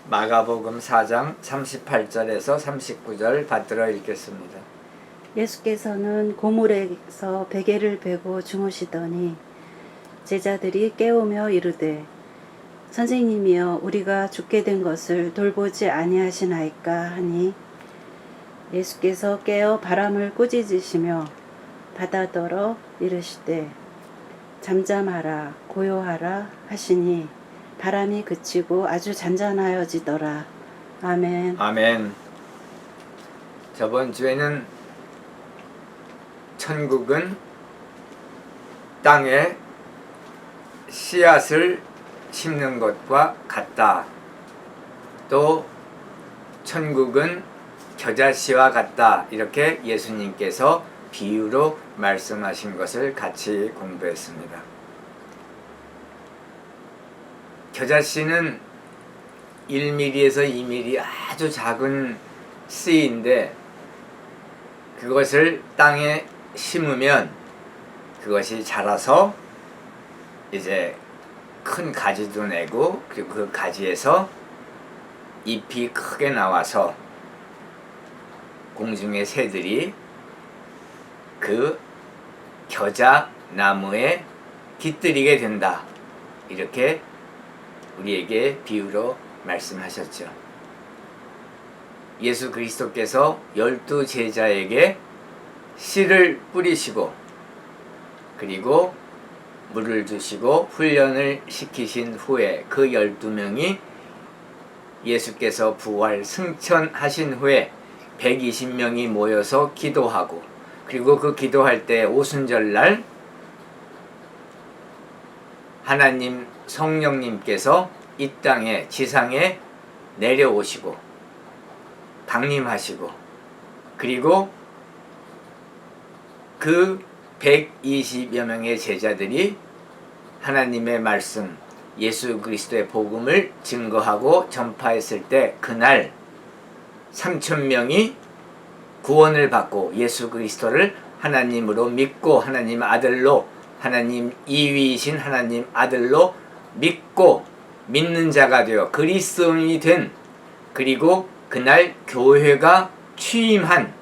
마가복음 4장 38절에서 39절 받들어 읽겠습니다. 예수께서는 고물에서 베개를 베고 주무시더니 제자들이 깨우며 이르되 선생님이여 우리가 죽게 된 것을 돌보지 아니하시나이까 하니 예수께서 깨어 바람을 꾸짖으시며 바다더러 이르시되 잠잠하라 고요하라 하시니 바람이 그치고 아주 잔잔하여지더라. 아멘. 아멘. 저번 주에는 천국은 땅에 씨앗을 심는 것과 같다. 또 천국은 겨자씨와 같다. 이렇게 예수님께서 비유로 말씀하신 것을 같이 공부했습니다. 겨자씨는 1mm에서 2mm 아주 작은 씨인데 그것을 땅에 심으면 그것이 자라서 이제 큰 가지도 내고 그리고 그 가지에서 잎이 크게 나와서 공중의 새들이 그 겨자 나무에 깃들이게 된다. 이렇게 우리에게 비유로 말씀하셨죠. 예수 그리스도께서 12 제자에게 씨를 뿌리시고 그리고 물을 주시고 훈련을 시키신 후에 그 12명이 예수께서 부활 승천하신 후에 120명이 모여서 기도하고 그리고 그 기도할 때 오순절날 하나님 성령님께서 이 땅에 지상에 내려오시고 강림하시고 그리고 그 120여 명의 제자들이 하나님의 말씀 예수 그리스도의 복음을 증거하고 전파했을 때 그날 3,000명이 구원을 받고 예수 그리스도를 하나님으로 믿고 하나님 아들로 하나님 이위이신 하나님 아들로 믿고 믿는 자가 되어 그리스도인이 된 그리고 그날 교회가 취임한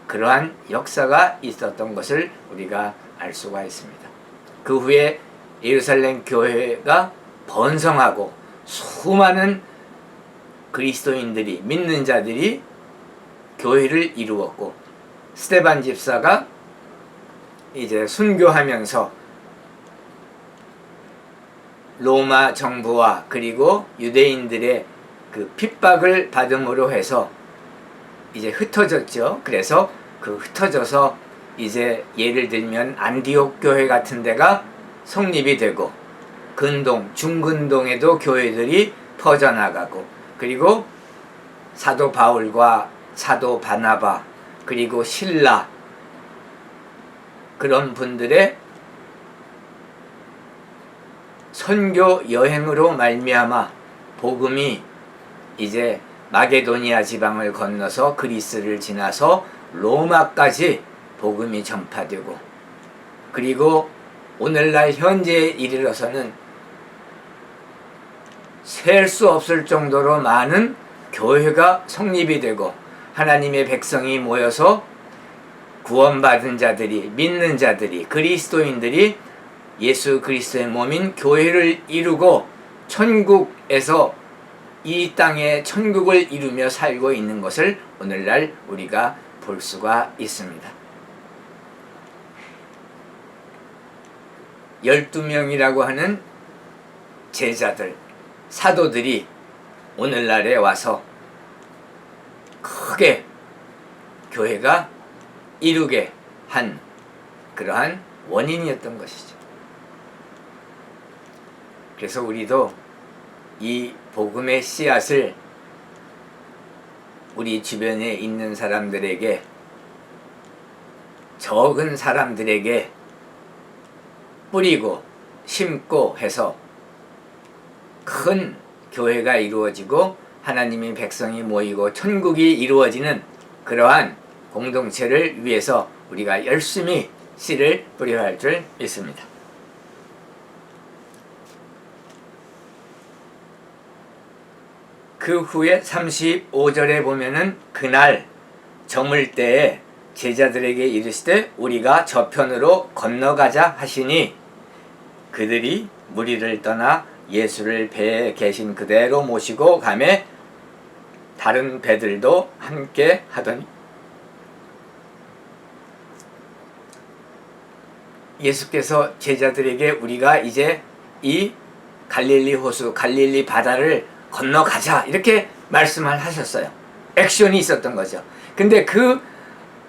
그러한 역사가 있었던 것을 우리가 알 수가 있습니다. 그 후에 예루살렘 교회가 번성하고 수많은 그리스도인들이 믿는 자들이 교회를 이루었고 스데반 집사가 이제 순교하면서 로마 정부와 그리고 유대인들의 그 핍박을 받음으로 해서 이제 흩어졌죠. 그래서 그 흩어져서 이제 예를 들면 안디옥 교회 같은 데가 성립이 되고 근동, 중근동에도 교회들이 퍼져나가고 그리고 사도 바울과 사도 바나바 그리고 실라 그런 분들의 선교 여행으로 말미암아 복음이 이제 마게도니아 지방을 건너서 그리스를 지나서 로마까지 복음이 전파되고 그리고 오늘날 현재에 이르러서는 셀 수 없을 정도로 많은 교회가 성립이 되고 하나님의 백성이 모여서 구원받은 자들이 믿는 자들이 그리스도인들이 예수 그리스도의 몸인 교회를 이루고 천국에서 이 땅에 천국을 이루며 살고 있는 것을 오늘날 우리가 볼 수가 있습니다. 12명이라고 하는 제자들, 사도들이 오늘날에 와서 크게 교회가 이루게 한 그러한 원인이었던 것이죠. 그래서 우리도 이 복음의 씨앗을 우리 주변에 있는 사람들에게 적은 사람들에게 뿌리고 심고 해서 큰 교회가 이루어지고 하나님의 백성이 모이고 천국이 이루어지는 그러한 공동체를 위해서 우리가 열심히 씨를 뿌려야 할 줄 믿습니다. 그 후에 35절에 보면은 그날 저물 때에 제자들에게 이르시되 우리가 저편으로 건너가자 하시니 그들이 무리를 떠나 예수를 배에 계신 그대로 모시고 가매 다른 배들도 함께 하더니 예수께서 제자들에게 우리가 이제 이 갈릴리 호수, 갈릴리 바다를 건너가자 이렇게 말씀을 하셨어요. 액션이 있었던 거죠. 근데 그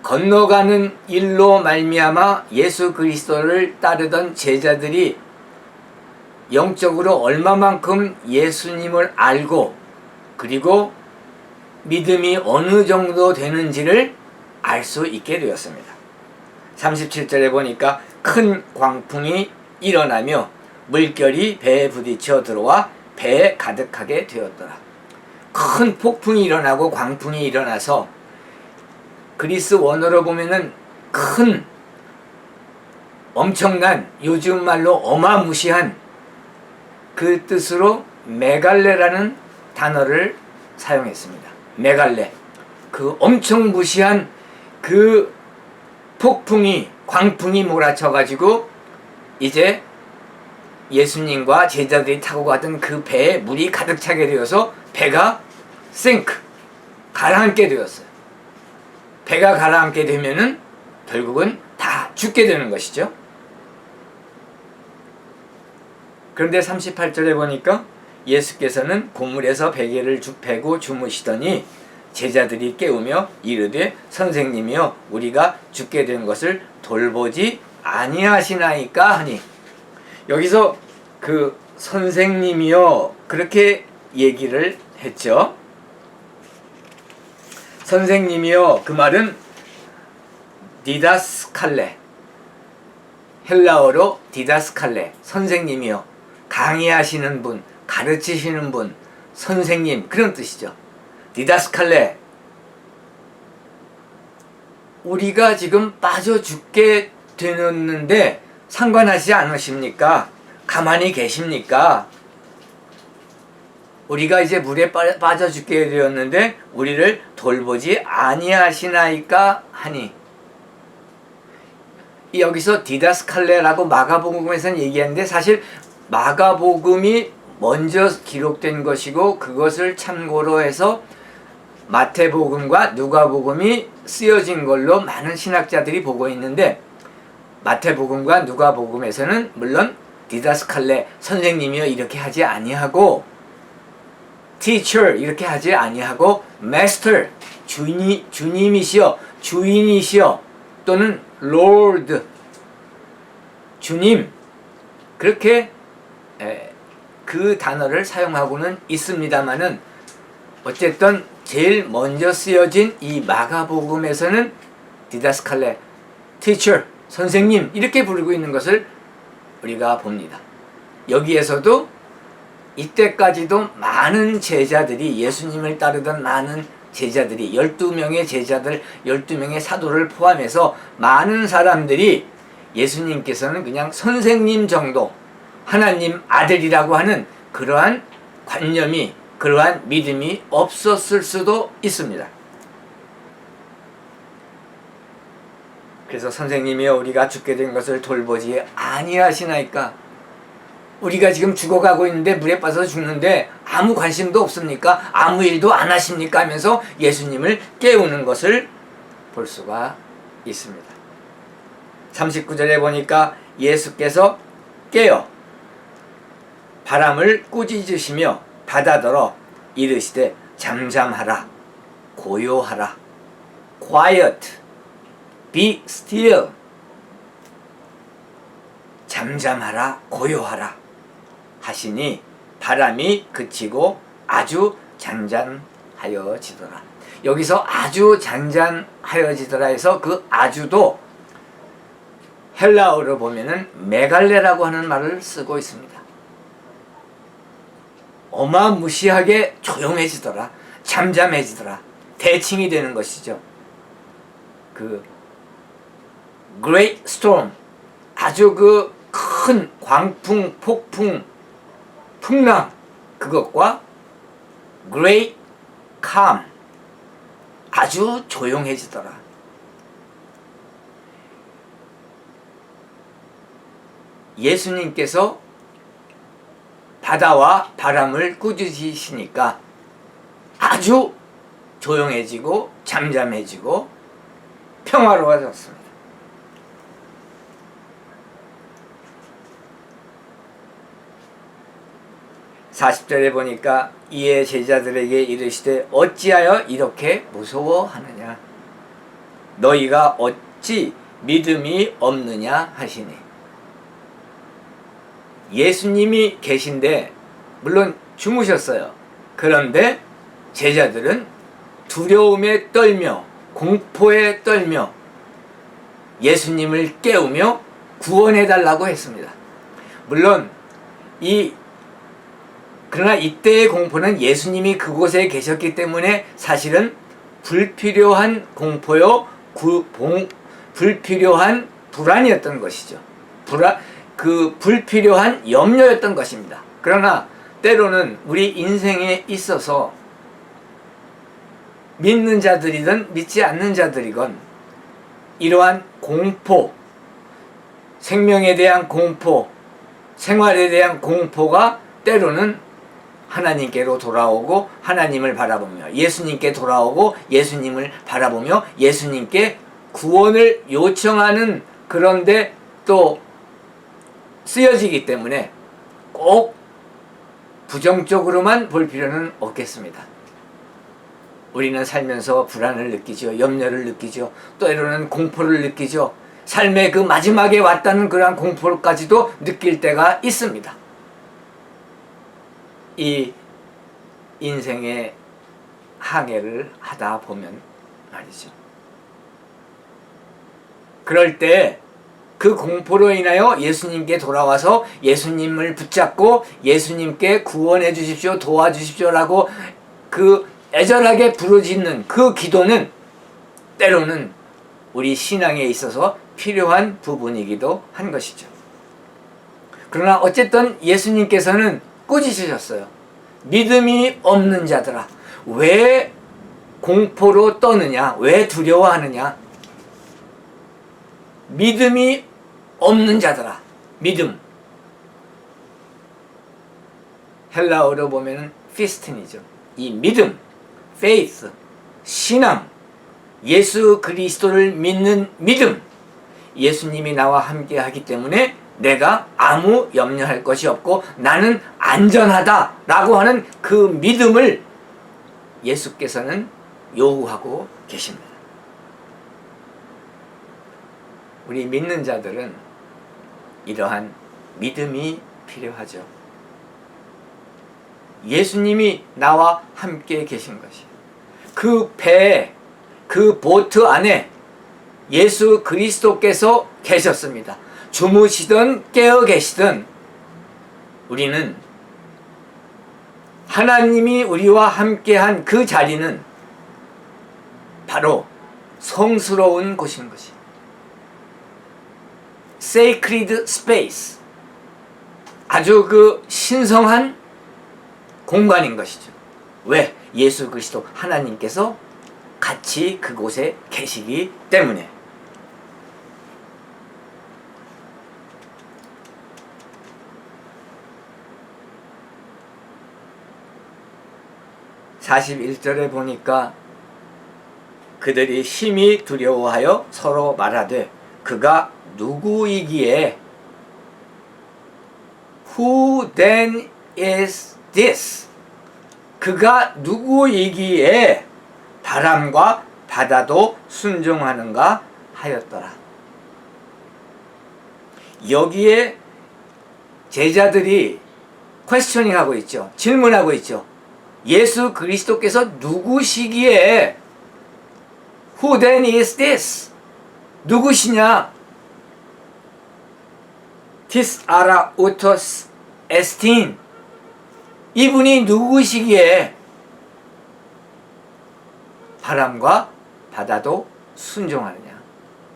건너가는 일로 말미암아 예수 그리스도를 따르던 제자들이 영적으로 얼마만큼 예수님을 알고 그리고 믿음이 어느 정도 되는지를 알 수 있게 되었습니다. 37절에 보니까 큰 광풍이 일어나며 물결이 배에 부딪혀 들어와 배에 가득하게 되었더라. 큰 폭풍이 일어나고 광풍이 일어나서 그리스 원어로 보면은 큰 엄청난 요즘 말로 어마무시한 그 뜻으로 메갈레라는 단어를 사용했습니다. 메갈레. 그 엄청 무시한 그 폭풍이 광풍이 몰아쳐 가지고 이제 예수님과 제자들이 타고 가던 그 배에 물이 가득 차게 되어서 배가 sink 가라앉게 되었어요. 배가 가라앉게 되면은 결국은 다 죽게 되는 것이죠. 그런데 38절에 보니까 예수께서는 고물에서 베개를 베고 주무시더니 제자들이 깨우며 이르되 선생님이여 우리가 죽게 된 것을 돌보지 아니하시나이까 하니 여기서 그 선생님이여 그렇게 얘기를 했죠. 선생님이여 그 말은 디다스칼레 헬라어로 디다스칼레 선생님이여 강의하시는 분 가르치시는 분 선생님 그런 뜻이죠. 디다스칼레 우리가 지금 빠져 죽게 되었는데 상관하지 않으십니까? 가만히 계십니까? 우리가 이제 물에 빠져 죽게 되었는데 우리를 돌보지 아니하시나이까 하니 여기서 디다스칼레라고 마가복음에서는 얘기하는데 사실 마가복음이 먼저 기록된 것이고 그것을 참고로 해서 마태복음과 누가복음이 쓰여진 걸로 많은 신학자들이 보고 있는데 마태복음과 누가복음에서는 물론 디다스칼레 선생님이여 이렇게 하지 아니하고 teacher 이렇게 하지 아니하고 master 주님이시여 주인이시여 또는 lord 주님 그렇게 그 단어를 사용하고는 있습니다만은 어쨌든 제일 먼저 쓰여진 이 마가복음에서는 디다스칼레 teacher 선생님 이렇게 부르고 있는 것을 우리가 봅니다. 여기에서도 이때까지도 많은 제자들이 예수님을 따르던 많은 제자들이 12명의 제자들 12명의 사도를 포함해서 많은 사람들이 예수님께서는 그냥 선생님 정도 하나님 아들이라고 하는 그러한 관념이 그러한 믿음이 없었을 수도 있습니다. 그래서 선생님이여 우리가 죽게 된 것을 돌보지 아니하시나이까 우리가 지금 죽어가고 있는데 물에 빠져서 죽는데 아무 관심도 없습니까? 아무 일도 안 하십니까? 하면서 예수님을 깨우는 것을 볼 수가 있습니다. 39절에 보니까 예수께서 깨어 바람을 꾸짖으시며 바다더러 이르시되 잠잠하라 고요하라 quiet be still 잠잠하라 고요하라 하시니 바람이 그치고 아주 잔잔하여지더라. 여기서 아주 잔잔하여지더라 해서 그 아주도 헬라어로 보면은 메갈레라고 하는 말을 쓰고 있습니다. 어마무시하게 조용해지더라. 잠잠해지더라. 대칭이 되는 것이죠. 그 great storm 아주 그 큰 광풍, 폭풍, 풍랑 그것과 great calm. 아주 조용해지더라. 예수님께서 바다와 바람을 꾸짖으시니까 아주 조용해지고 잠잠해지고 평화로워졌습니다. (40절에) 보니까 이에 제자들에게 이르시되 어찌하여 이렇게 무서워하느냐 너희가 어찌 믿음이 없느냐 하시니. 예수님이 계신데 물론 주무셨어요. 그런데 제자들은 두려움에 떨며 공포에 떨며 예수님을 깨우며 구원해달라고 했습니다. 물론 그러나 이때의 공포는 예수님이 그곳에 계셨기 때문에 사실은 불필요한 공포요, 불필요한 불안이었던 것이죠. 불필요한 염려였던 것입니다. 그러나 때로는 우리 인생에 있어서 믿는 자들이든 믿지 않는 자들이건 이러한 공포, 생명에 대한 공포, 생활에 대한 공포가 때로는 하나님께로 돌아오고 하나님을 바라보며 예수님께 돌아오고 예수님을 바라보며 예수님께 구원을 요청하는 그런데 또 쓰여지기 때문에 꼭 부정적으로만 볼 필요는 없겠습니다. 우리는 살면서 불안을 느끼죠. 염려를 느끼죠. 때로는 공포를 느끼죠. 삶의 그 마지막에 왔다는 그러한 공포까지도 느낄 때가 있습니다. 이 인생의 항해를 하다 보면 말이죠. 그럴 때 그 공포로 인하여 예수님께 돌아와서 예수님을 붙잡고 예수님께 구원해 주십시오, 도와주십시오 라고 그 애절하게 부르짖는 그 기도는 때로는 우리 신앙에 있어서 필요한 부분이기도 한 것이죠. 그러나 어쨌든 예수님께서는 꾸짖으셨어요. 믿음이 없는 자들아, 왜 공포로 떠느냐? 왜 두려워하느냐? 믿음이 없는 자들아. 믿음, 헬라어로 보면 피스틴이죠. 이 믿음, faith, 신앙, 예수 그리스도를 믿는 믿음, 예수님이 나와 함께 하기 때문에 내가 아무 염려할 것이 없고 나는 안전하다 라고 하는 그 믿음을 예수께서는 요구하고 계십니다. 우리 믿는 자들은 이러한 믿음이 필요하죠. 예수님이 나와 함께 계신 것이 그 배에 그 보트 안에 예수 그리스도께서 계셨습니다. 주무시든 깨어 계시든 우리는 하나님이 우리와 함께한 그 자리는 바로 성스러운 곳인 것이 sacred space, 아주 그 신성한 공간인 것이죠. 왜? 예수 그리스도 하나님께서 같이 그곳에 계시기 때문에. (41절에) 보니까 그들이 심히 두려워하여 서로 말하되 그가 누구이기에 Who then is this? 그가 누구이기에 바람과 바다도 순종하는가 하였더라. 여기에 제자들이 퀘스처닝 하고 있죠. 질문하고 있죠. 예수 그리스도께서 누구시기에 Who then is this? 누구시냐? Tis ara utos estin. 이분이 누구시기에 바람과 바다도 순종하느냐,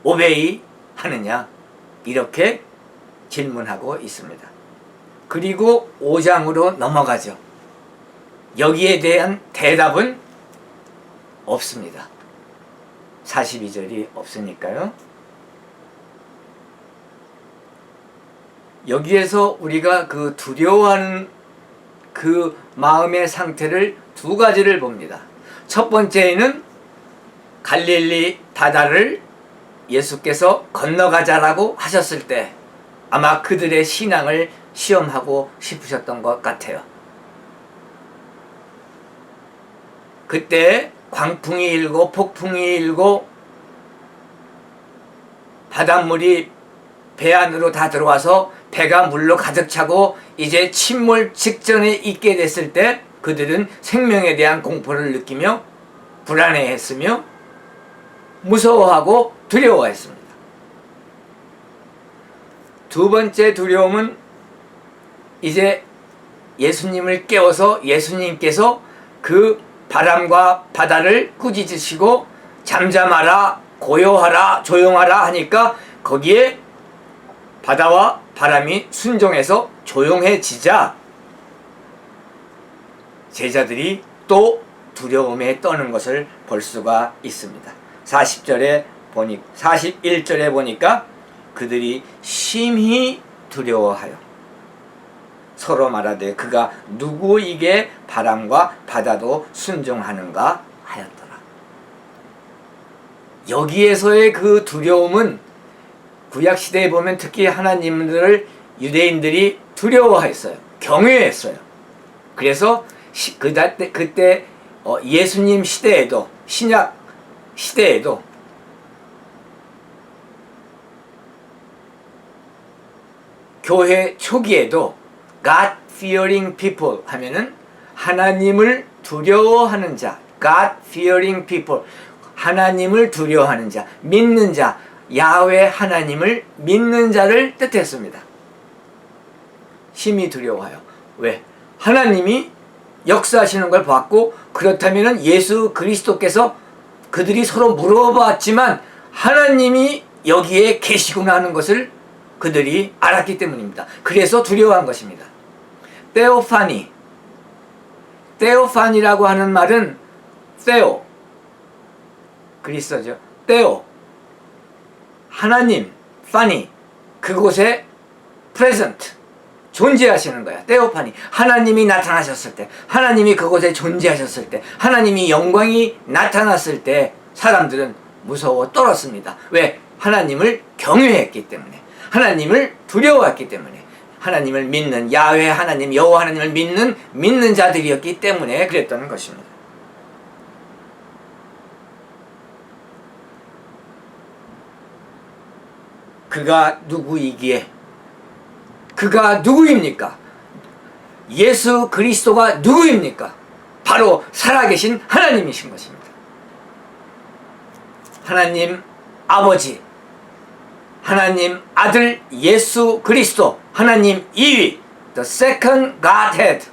오베이 하느냐, 이렇게 질문하고 있습니다. 그리고 5장으로 넘어가죠. 여기에 대한 대답은 없습니다. 42절이 없으니까요. 여기에서 우리가 그 두려워하는 그 마음의 상태를 두 가지를 봅니다. 첫 번째는 갈릴리 바다를 예수께서 건너가자라고 하셨을 때 아마 그들의 신앙을 시험하고 싶으셨던 것 같아요. 그때 광풍이 일고 폭풍이 일고 바닷물이 배 안으로 다 들어와서 배가 물로 가득 차고 이제 침몰 직전에 있게 됐을 때 그들은 생명에 대한 공포를 느끼며 불안해했으며 무서워하고 두려워했습니다. 두 번째 두려움은 이제 예수님을 깨워서 예수님께서 그 바람과 바다를 꾸짖으시고 잠잠하라, 고요하라, 조용하라 하니까 거기에 바다와 바람이 순종해서 조용해지자 제자들이 또 두려움에 떠는 것을 볼 수가 있습니다. 41절에 보니까 그들이 심히 두려워하여 서로 말하되 그가 누구에게 바람과 바다도 순종하는가 하였더라. 여기에서의 그 두려움은 구약시대에 보면 특히 하나님들을 유대인들이 두려워했어요. 경외했어요. 그래서 그때 예수님 시대에도 신약 시대에도 교회 초기에도 God-fearing people 하면은 하나님을 두려워하는 자, God-fearing people, 하나님을 두려워하는 자, 믿는 자, 야훼 하나님을 믿는 자를 뜻했습니다. 심히 두려워하여. 왜? 하나님이 역사하시는 걸 봤고 그렇다면 예수 그리스도께서 그들이 서로 물어봤지만 하나님이 여기에 계시구나 하는 것을 그들이 알았기 때문입니다. 그래서 두려워한 것입니다. 테오파니라고 하는 말은 테오, 그리스도죠. 테오, 하나님, 파니, 그곳에 present, 존재하시는 거야. 테오파니, 하나님이 나타나셨을 때, 하나님이 그곳에 존재하셨을 때, 하나님이 영광이 나타났을 때 사람들은 무서워 떨었습니다. 왜? 하나님을 경외했기 때문에, 하나님을 두려워했기 때문에, 하나님을 믿는 야훼 하나님, 여호와 하나님을 믿는 자들이었기 때문에 그랬다는 것입니다. 그가 누구이기에, 그가 누구입니까? 예수 그리스도가 누구입니까? 바로 살아계신 하나님이신 것입니다. 하나님 아버지, 하나님 아들 예수 그리스도, 하나님 2위, the second Godhead,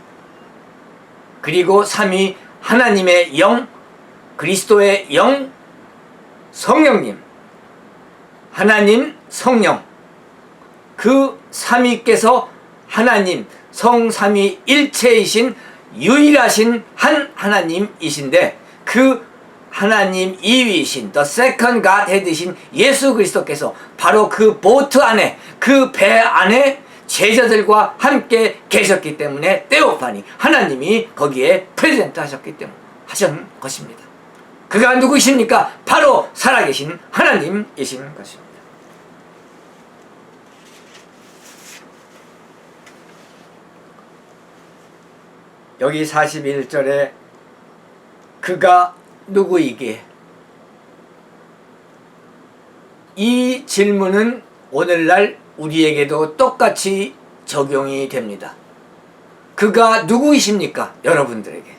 그리고 3위 하나님의 영, 그리스도의 영, 성령님, 하나님 성령, 그 3위께서 하나님 성삼위 일체이신 유일하신 한 하나님이신데 그 하나님 2위이신 the second Godhead이신 예수 그리스도께서 바로 그 보트 안에, 그 배 안에 제자들과 함께 계셨기 때문에 테오파니, 하나님이 거기에 프레젠트 하셨기 때문에 하신 것입니다. 그가 누구이십니까? 바로 살아계신 하나님이신 것입니다. 여기 41절에 그가 누구이기에, 이 질문은 오늘날 우리에게도 똑같이 적용이 됩니다. 그가 누구이십니까? 여러분들에게.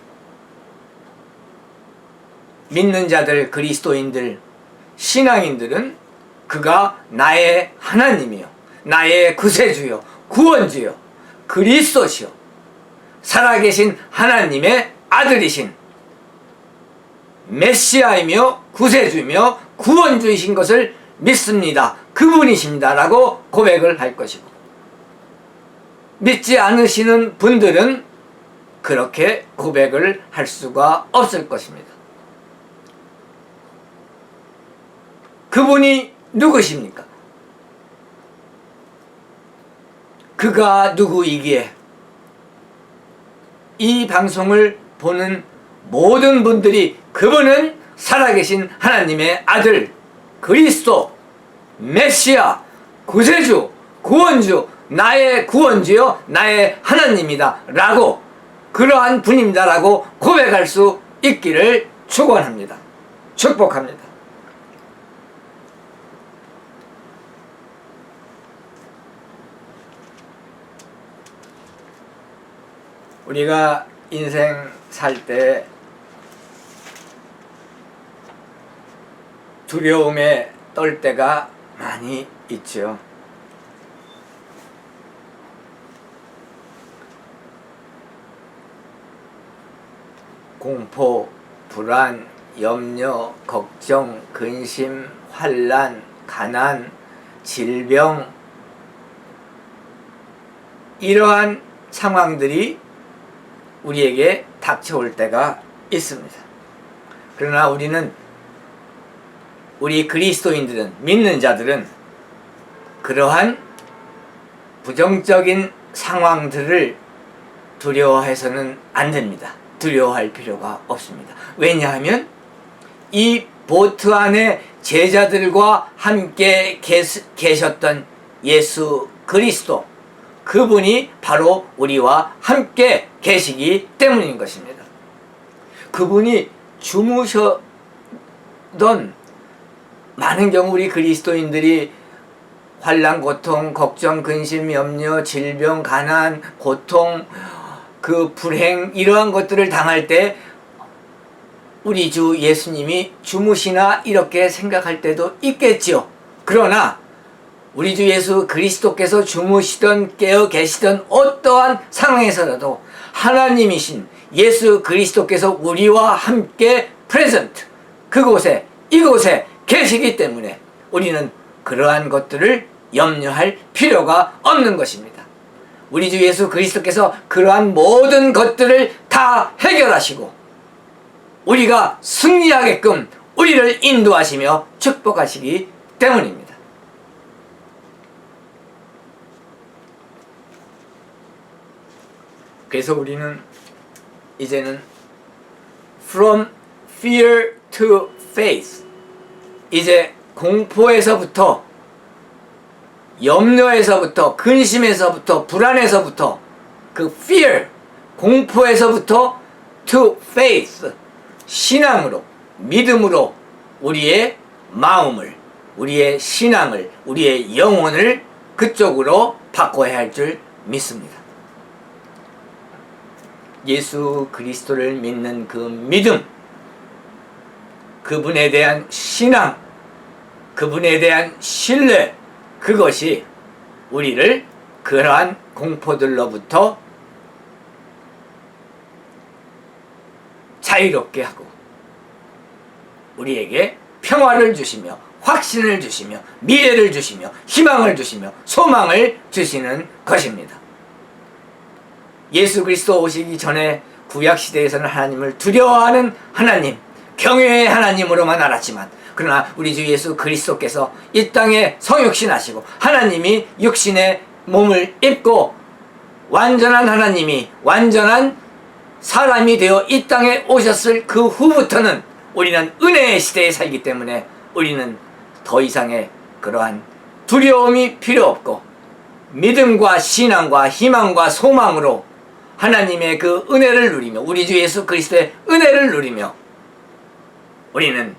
믿는 자들, 그리스도인들, 신앙인들은 그가 나의 하나님이요, 나의 구세주요, 구원주요, 그리스도시요, 살아계신 하나님의 아들이신 메시아이며 구세주이며 구원주이신 것을 믿습니다. 그분이십니다. 라고 고백을 할 것이고, 믿지 않으시는 분들은 그렇게 고백을 할 수가 없을 것입니다. 그분이 누구십니까? 그가 누구이기에 이 방송을 보는 모든 분들이 그분은 살아계신 하나님의 아들, 그리스도, 메시아, 구세주, 구원주, 나의 구원주요 나의 하나님이다 라고, 그러한 분입니다 라고 고백할 수 있기를 축원합니다. 축복합니다. 우리가 인생 살 때 두려움에 떨 때가 많이 있죠. 공포, 불안, 염려, 걱정, 근심, 환난, 가난, 질병, 이러한 상황들이 우리에게 닥쳐올 때가 있습니다. 그러나 우리 그리스도인들은, 믿는 자들은 그러한 부정적인 상황들을 두려워해서는 안 됩니다. 두려워할 필요가 없습니다. 왜냐하면 이 보트 안에 제자들과 함께 계셨던 예수 그리스도, 그분이 바로 우리와 함께 계시기 때문인 것입니다. 그분이 주무셨던, 많은 경우 우리 그리스도인들이 환난, 고통, 걱정, 근심, 염려, 질병, 가난, 고통, 그 불행, 이러한 것들을 당할 때 우리 주 예수님이 주무시나 이렇게 생각할 때도 있겠지요. 그러나 우리 주 예수 그리스도께서 주무시던 깨어 계시던 어떠한 상황에서라도 하나님이신 예수 그리스도께서 우리와 함께 프레젠트, 그곳에, 이곳에 계시기 때문에 우리는 그러한 것들을 염려할 필요가 없는 것입니다. 우리 주 예수 그리스도께서 그러한 모든 것들을 다 해결하시고 우리가 승리하게끔 우리를 인도하시며 축복하시기 때문입니다. 그래서 우리는 이제는 from fear to faith, 이제 공포에서부터, 염려에서부터, 근심에서부터, 불안에서부터, 그 fear, 공포에서부터 to faith, 신앙으로, 믿음으로 우리의 마음을, 우리의 신앙을, 우리의 영혼을 그쪽으로 바꿔야 할 줄 믿습니다. 예수 그리스도를 믿는 그 믿음, 그분에 대한 신앙, 그분에 대한 신뢰, 그것이 우리를 그러한 공포들로부터 자유롭게 하고 우리에게 평화를 주시며 확신을 주시며 미래를 주시며 희망을 주시며 소망을 주시는 것입니다. 예수 그리스도 오시기 전에 구약시대에서는 하나님을 두려워하는 하나님, 경외의 하나님으로만 알았지만, 그러나 우리 주 예수 그리스도께서 이 땅에 성육신하시고 하나님이 육신의 몸을 입고 완전한 하나님이 완전한 사람이 되어 이 땅에 오셨을 그 후부터는 우리는 은혜의 시대에 살기 때문에 우리는 더 이상의 그러한 두려움이 필요 없고 믿음과 신앙과 희망과 소망으로 하나님의 그 은혜를 누리며, 우리 주 예수 그리스도의 은혜를 누리며 우리는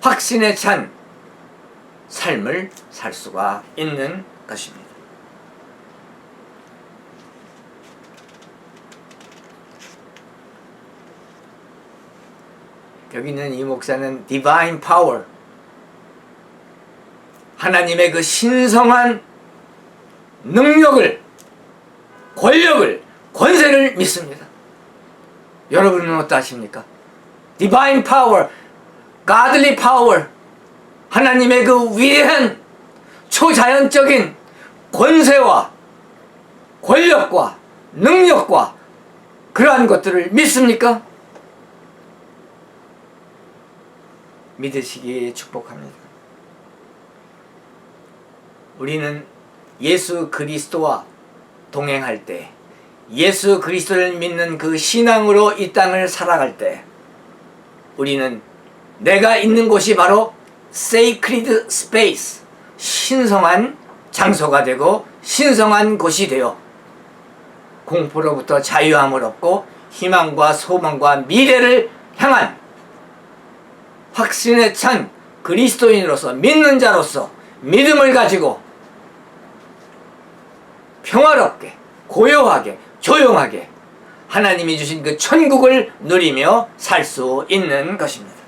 확신에 찬 삶을 살 수가 있는 것입니다. 여기 있는 이 목사는 Divine Power, 하나님의 그 신성한 능력을, 권력을, 권세를 믿습니다. 여러분은 어떠하십니까? Divine Power, Godly Power, 하나님의 그 위대한 초자연적인 권세와 권력과 능력과 그러한 것들을 믿습니까? 믿으시기 축복합니다. 우리는 예수 그리스도와 동행할 때, 예수 그리스도를 믿는 그 신앙으로 이 땅을 살아갈 때, 우리는 내가 있는 곳이 바로 sacred space, 신성한 장소가 되고 신성한 곳이 되어 공포로부터 자유함을 얻고 희망과 소망과 미래를 향한 확신에 찬 그리스도인으로서, 믿는 자로서 믿음을 가지고 평화롭게, 고요하게, 조용하게 하나님이 주신 그 천국을 누리며 살 수 있는 것입니다.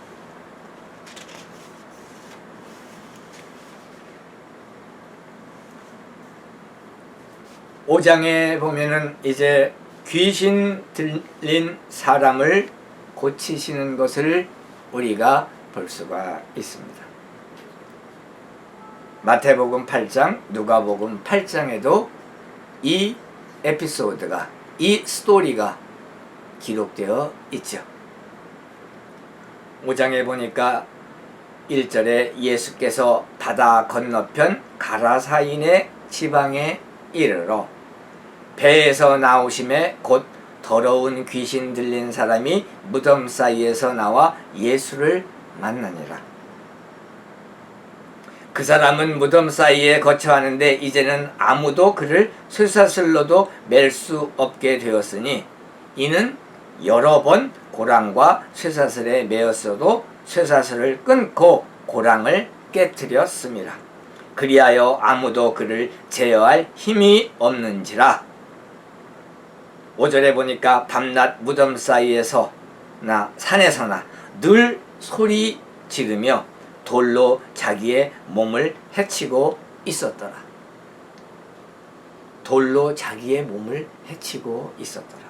오장에 보면은 이제 귀신 들린 사람을 고치시는 것을 우리가 볼 수가 있습니다. 마태복음 8장, 누가복음 8장에도 이 에피소드가, 이 스토리가 기록되어 있죠. 5장에 보니까 1절에 예수께서 바다 건너편 가라사인의 지방에 이르러 배에서 나오심에 곧 더러운 귀신 들린 사람이 무덤 사이에서 나와 예수를 만나니라. 그 사람은 무덤 사이에 거처하는데 이제는 아무도 그를 쇠사슬로도 맬 수 없게 되었으니 이는 여러 번 고랑과 쇠사슬에 매었어도 쇠사슬을 끊고 고랑을 깨뜨렸습니다. 그리하여 아무도 그를 제어할 힘이 없는지라. 5절에 보니까 밤낮 무덤 사이에서나 산에서나 늘 소리 지르며 돌로 자기의 몸을 해치고 있었더라. 돌로 자기의 몸을 해치고 있었더라.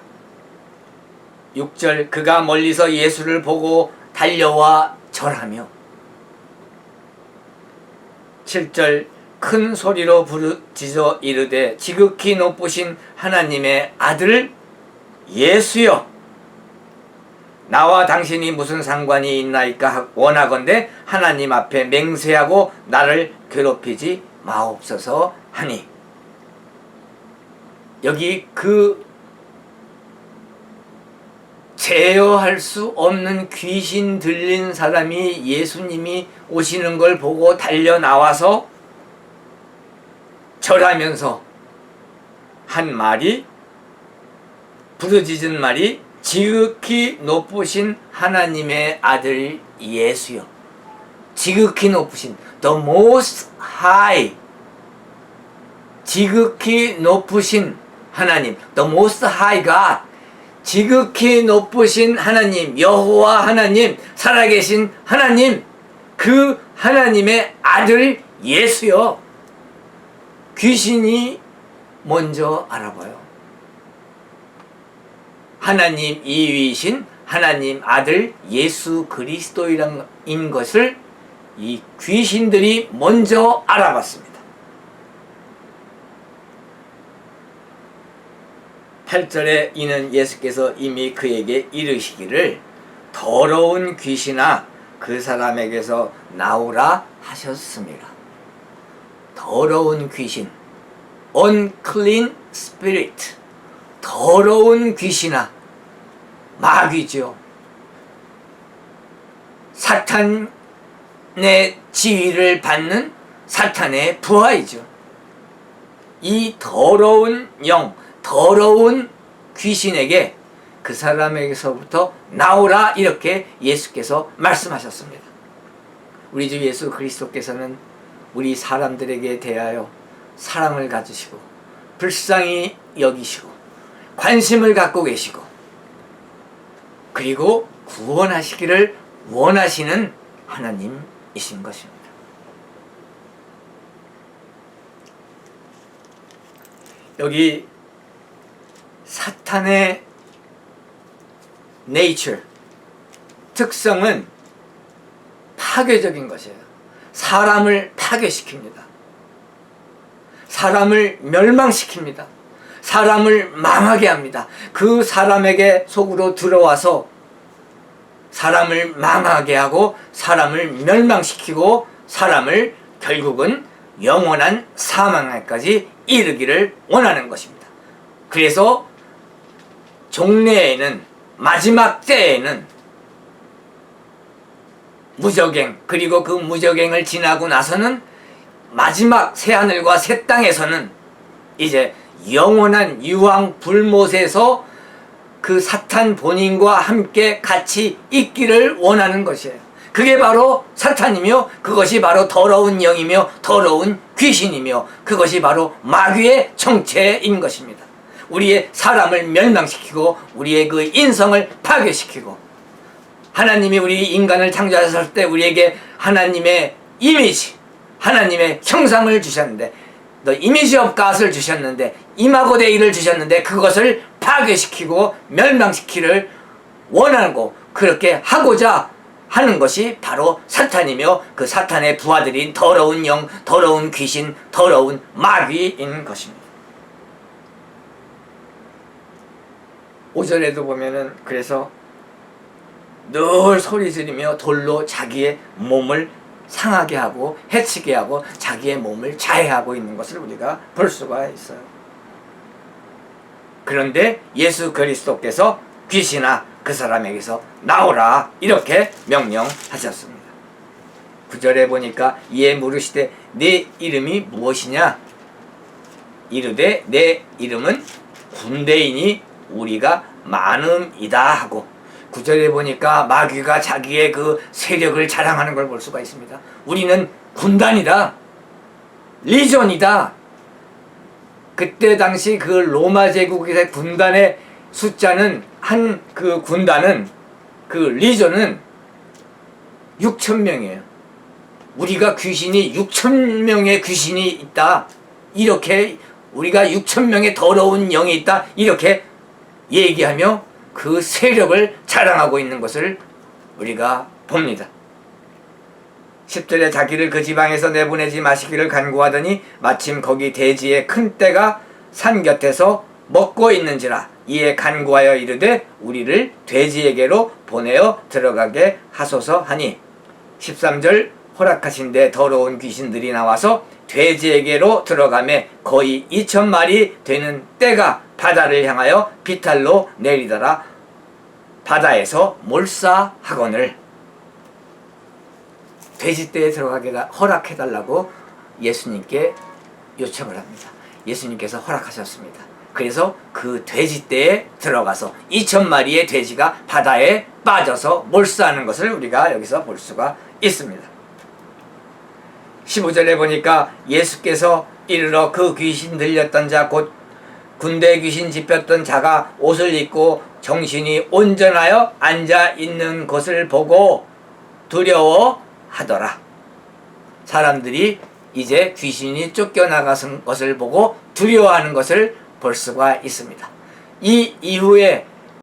6절 그가 멀리서 예수를 보고 달려와 절하며 7절 큰 소리로 부르짖어 이르되 지극히 높으신 하나님의 아들 예수여 나와 당신이 무슨 상관이 있나이까 원하건대 하나님 앞에 맹세하고 나를 괴롭히지 마옵소서 하니. 여기 그 제어할 수 없는 귀신 들린 사람이 예수님이 오시는 걸 보고 달려 나와서 절하면서 한 말이, 부르짖은 말이 지극히 높으신 하나님의 아들 예수여. 지극히 높으신 The Most High, 지극히 높으신 하나님 The Most High God, 지극히 높으신 하나님, 여호와 하나님, 살아계신 하나님, 그 하나님의 아들 예수여. 귀신이 먼저 알아봐요. 하나님 이위이신 하나님 아들 예수 그리스도인 것을 이 귀신들이 먼저 알아봤습니다. 8절에 이는 예수께서 이미 그에게 이르시기를 더러운 귀신아 그 사람에게서 나오라 하셨습니다. 더러운 귀신, unclean spirit, 더러운 귀신아, 마귀죠. 사탄의 지위를 받는 사탄의 부하이죠. 이 더러운 영, 더러운 귀신에게 그 사람에게서부터 나오라 이렇게 예수께서 말씀하셨습니다. 우리 주 예수 그리스도께서는 우리 사람들에게 대하여 사랑을 가지시고 불쌍히 여기시고 관심을 갖고 계시고 그리고 구원하시기를 원하시는 하나님이신 것입니다. 여기 사탄의 nature, 특성은 파괴적인 것이에요. 사람을 파괴시킵니다. 사람을 멸망시킵니다. 사람을 망하게 합니다. 그 사람에게 속으로 들어와서 사람을 망하게 하고 사람을 멸망시키고 사람을 결국은 영원한 사망에까지 이르기를 원하는 것입니다. 그래서 종래에는, 마지막 때에는 무저갱, 그리고 그 무저갱을 지나고 나서는 마지막 새하늘과 새 땅에서는 이제 영원한 유황 불못에서 그 사탄 본인과 함께 같이 있기를 원하는 것이에요. 그게 바로 사탄이며 그것이 바로 더러운 영이며 더러운 귀신이며 그것이 바로 마귀의 정체인 것입니다. 우리의 사람을 멸망시키고 우리의 그 인성을 파괴시키고, 하나님이 우리 인간을 창조하셨을 때 우리에게 하나님의 이미지, 하나님의 형상을 주셨는데, 너 이미지 오브 갓을 주셨는데, 이마고데이를 주셨는데 그것을 파괴시키고 멸망시키기를 원하고 그렇게 하고자 하는 것이 바로 사탄이며 그 사탄의 부하들인 더러운 영, 더러운 귀신, 더러운 마귀인 것입니다. 5절에도 보면은 그래서 늘 소리 지르며 돌로 자기의 몸을 상하게 하고 해치게 하고 자기의 몸을 자해하고 있는 것을 우리가 볼 수가 있어요. 그런데 예수 그리스도께서 귀신아 그 사람에게서 나오라 이렇게 명령하셨습니다. 9절에 보니까 이에 물으시되 네 이름이 무엇이냐? 이르되 내 이름은 군대이니 우리가 많음이다 하고, 9절에 보니까 마귀가 자기의 그 세력을 자랑하는 걸 볼 수가 있습니다. 우리는 군단이다, 리전이다. 그때 당시 그 로마 제국의 군단의 숫자는, 한 그 군단은, 그 리전은 6,000명이에요. 우리가 귀신이 6,000명의 귀신이 있다, 이렇게 우리가 6,000명의 더러운 영이 있다, 이렇게 얘기하며 그 세력을 자랑하고 있는 것을 우리가 봅니다. 10절에 자기를 그 지방에서 내보내지 마시기를 간구하더니 마침 거기 대지에 큰 떼가 산 곁에서 먹고 있는지라. 이에 간구하여 이르되 우리를 돼지에게로 보내어 들어가게 하소서 하니, 13절 허락하신데 더러운 귀신들이 나와서 돼지에게로 들어가매 거의 2,000마리 되는 떼가 바다를 향하여 비탈로 내리더라. 바다에서 몰사하거늘. 돼지떼에 들어가게 허락해달라고 예수님께 요청을 합니다. 예수님께서 허락하셨습니다. 그래서 그 돼지떼에 들어가서 2,000마리의 돼지가 바다에 빠져서 몰사하는 것을 우리가 여기서 볼 수가 있습니다. 15절에 보니까 예수께서 이르러 그 귀신 들렸던 자 곧 군대 귀신 집혔던 자가 옷을 입고 정신이 온전하여 앉아 있는 것을 보고 두려워하더라. 사람들이 이제 귀신이 쫓겨나간 것을 보고 두려워하는 것을 볼 수가 있습니다. 이 이후에